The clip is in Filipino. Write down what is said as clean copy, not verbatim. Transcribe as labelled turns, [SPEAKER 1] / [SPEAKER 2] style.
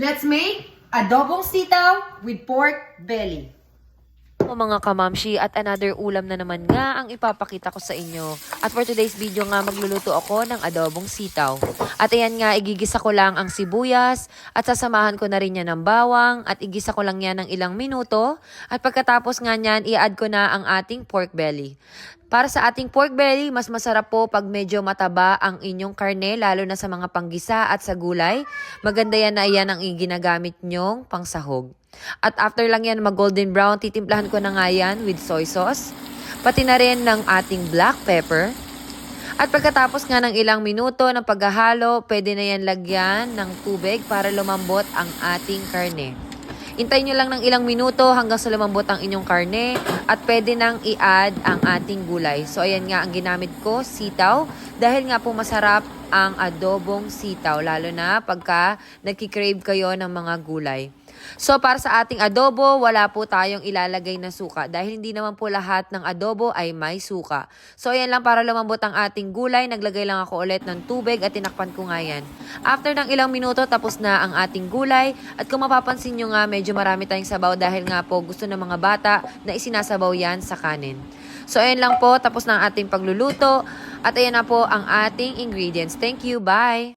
[SPEAKER 1] Let's make adobong sitaw with pork belly.
[SPEAKER 2] Mga kamamshi, at another ulam na naman nga ang ipapakita ko sa inyo. At for today's video nga, magluluto ako ng adobong sitaw. At ayan nga, igigisa ko lang ang sibuyas at sasamahan ko na rin yan ng bawang at igisa ko lang yan ng ilang minuto. At pagkatapos nga niyan, i-add ko na ang ating pork belly. Para sa ating pork belly, mas masarap po pag medyo mataba ang inyong karne, lalo na sa mga panggisa at sa gulay. Maganda yan na iyan ang ginagamit nyong pangsahog. At after lang yan mag-golden brown, titimplahan ko na nga yan with soy sauce. Pati na rin ng ating black pepper. At pagkatapos nga ng ilang minuto ng paghahalo, pwede na yan lagyan ng tubig para lumambot ang ating karne. Hintayin nyo lang ng ilang minuto hanggang sa lumambot ang inyong karne at pwede nang i-add ang ating gulay. So ayan nga ang ginamit ko, sitaw. Dahil nga po masarap ang adobong sitaw, lalo na pagka nagkikrave kayo ng mga gulay. So para sa ating adobo, wala po tayong ilalagay na suka dahil hindi naman po lahat ng adobo ay may suka. So ayan lang, para lumambot ang ating gulay, naglagay lang ako ulit ng tubig at tinakpan ko nga yan. After ng ilang minuto, tapos na ang ating gulay. At kung mapapansin nyo nga, medyo marami tayong sabaw dahil nga po gusto ng mga bata na isinasabaw yan sa kanin. So ayan lang po, tapos na ang ating pagluluto. At ayan na po ang ating ingredients. Thank you, bye!